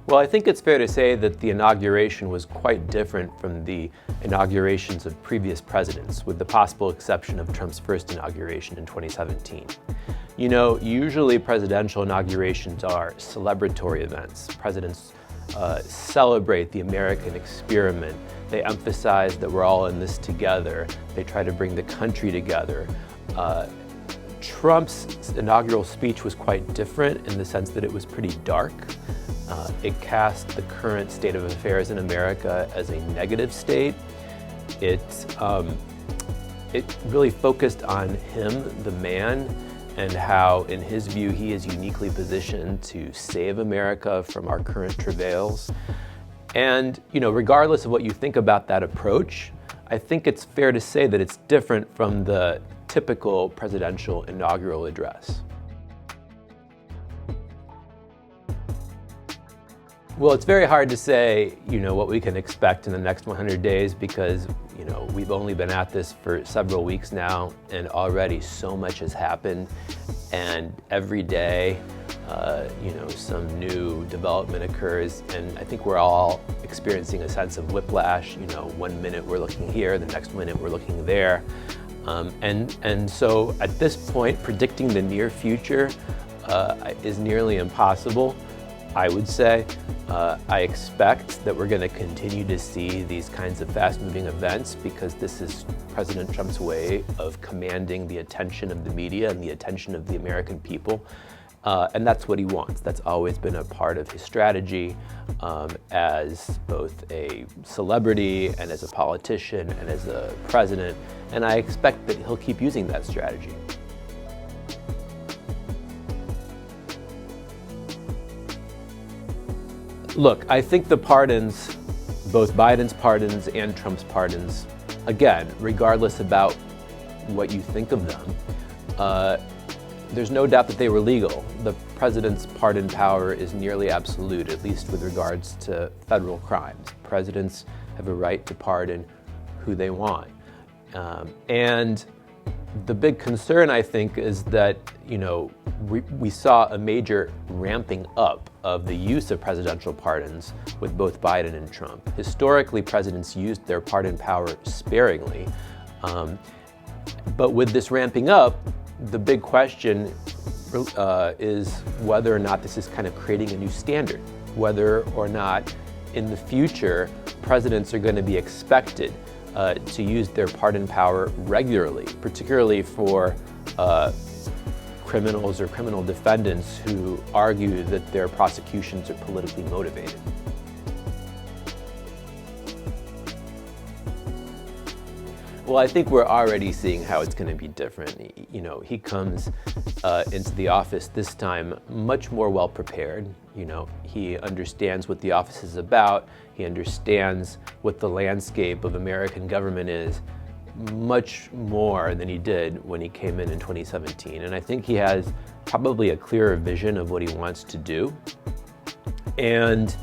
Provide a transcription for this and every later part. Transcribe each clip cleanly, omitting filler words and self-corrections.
Well, I think it's fair to say that the inauguration was quite different from the inaugurations of previous presidents, with the possible exception of Trump's first inauguration in 2017. You know, usually presidential inaugurations are celebratory events. Presidents celebrate the American experiment. They emphasize that we're all in this together. They try to bring the country together. Trump's inaugural speech was quite different in the sense that it was pretty dark. It cast the current state of affairs in America as a negative state. It really focused on him, the man, and how, in his view, he is uniquely positioned to save America from our current travails. And, you know, regardless of what you think about that approach, I think it's fair to say that it's different from the typical presidential inaugural address. Well, it's very hard to say, you know, what we can expect in the next 100 days because, you know, we've only been at this for several weeks now, and already so much has happened. And every day, you know, some new development occurs, and I think we're all experiencing a sense of whiplash. You know, one minute we're looking here, the next minute we're looking there. And so at this point, predicting the near future is nearly impossible, I would say. I expect that we're going to continue to see these kinds of fast-moving events because this is President Trump's way of commanding the attention of the media and the attention of the American people. And that's what he wants. That's always been a part of his strategy as both a celebrity and as a politician and as a president. And I expect that he'll keep using that strategy. Look, I think the pardons, both Biden's pardons and Trump's pardons, again, regardless about what you think of them, there's no doubt that they were legal. The president's pardon power is nearly absolute, at least with regards to federal crimes. Presidents have a right to pardon who they want. And the big concern, I think, is that, you know, we saw a major ramping up of the use of presidential pardons with both Biden and Trump. Historically, presidents used their pardon power sparingly. But with this ramping up, the big question is whether or not this is kind of creating a new standard, whether or not in the future presidents are going to be expected to use their pardon power regularly, particularly for criminals or criminal defendants who argue that their prosecutions are politically motivated. Well, I think we're already seeing how it's going to be different. You know, he comes into the office this time much more well prepared. You know, he understands what the office is about. He understands what the landscape of American government is much more than he did when he came in 2017. And I think he has probably a clearer vision of what he wants to do. And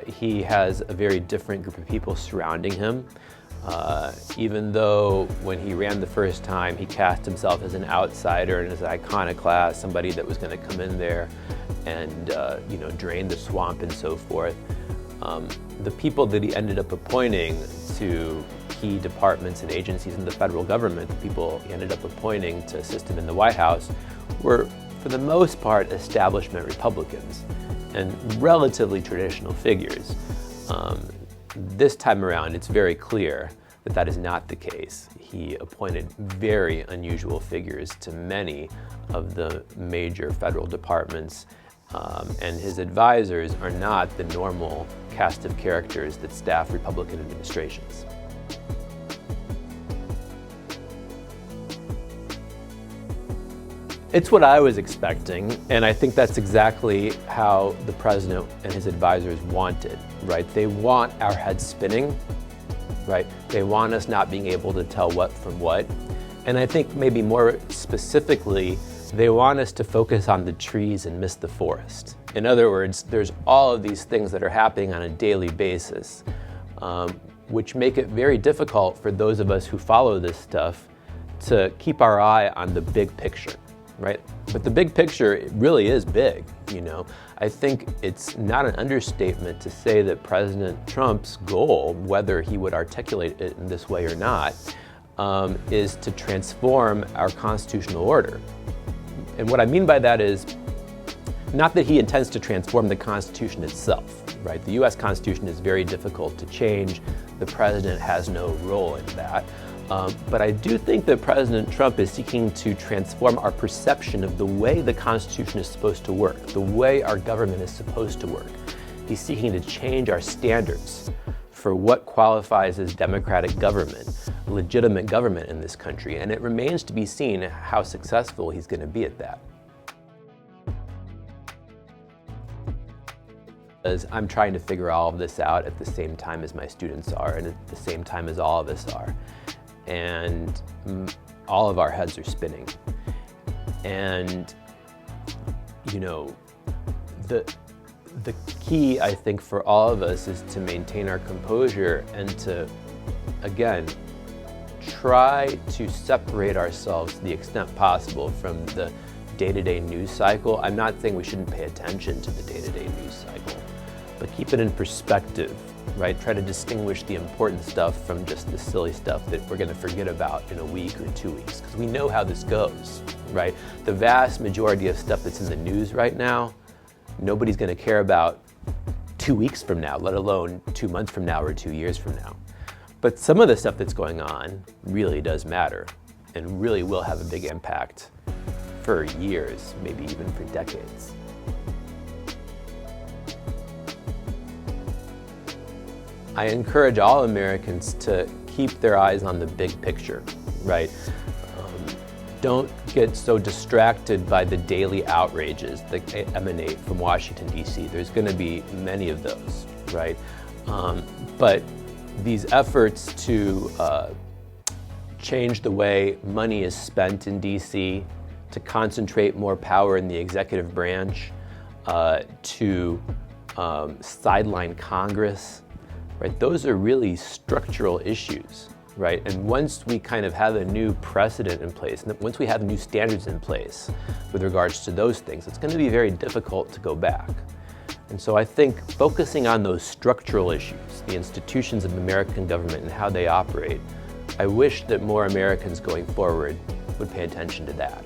he has a very different group of people surrounding him. Even though when he ran the first time, he cast himself as an outsider and as an iconoclast, somebody that was going to come in there and you know, drain the swamp and so forth. The people that he ended up appointing to key departments and agencies in the federal government, the people he ended up appointing to assist him in the White House, were for the most part establishment Republicans and relatively traditional figures. This time around, it's very clear that that is not the case. He appointed very unusual figures to many of the major federal departments, and his advisors are not the normal cast of characters that staff Republican administrations. It's what I was expecting, and I think that's exactly how the president and his advisors want it, right? They want our heads spinning, right? They want us not being able to tell what from what. And I think maybe more specifically, they want us to focus on the trees and miss the forest. In other words, there's all of these things that are happening on a daily basis, which make it very difficult for those of us who follow this stuff to keep our eye on the big picture. right? But the big picture it really is big, you know. I think it's not an understatement to say that President Trump's goal, whether he would articulate it in this way or not, is to transform our constitutional order. And what I mean by that is not that he intends to transform the Constitution itself, right? The US Constitution is very difficult to change. The president has no role in that. But I do think that President Trump is seeking to transform our perception of the way the Constitution is supposed to work, the way our government is supposed to work. He's seeking to change our standards for what qualifies as democratic government, legitimate government in this country, and it remains to be seen how successful he's going to be at that. As I'm trying to figure all of this out at the same time as my students are, and at the same time as all of us are. And all of our heads are spinning. And, you know, the key, I think, for all of us is to maintain our composure and to, again, try to separate ourselves to the extent possible from the day-to-day news cycle. I'm not saying we shouldn't pay attention to the day-to-day news cycle, but keep it in perspective, right? Try to distinguish the important stuff from just the silly stuff that we're gonna forget about in a week or 2 weeks, because we know how this goes, right? The vast majority of stuff that's in the news right now, nobody's gonna care about 2 weeks from now, let alone 2 months from now or 2 years from now. But some of the stuff that's going on really does matter and really will have a big impact for years, maybe even for decades. I encourage all Americans to keep their eyes on the big picture, right? Don't get so distracted by the daily outrages that emanate from Washington, D.C. There's going to be many of those, right? But these efforts to change the way money is spent in D.C., to concentrate more power in the executive branch, to sideline Congress, right? Those are really structural issues, right? And once we kind of have a new precedent in place, and once we have new standards in place with regards to those things, it's going to be very difficult to go back. And so I think focusing on those structural issues, the institutions of American government and how they operate, I wish that more Americans going forward would pay attention to that.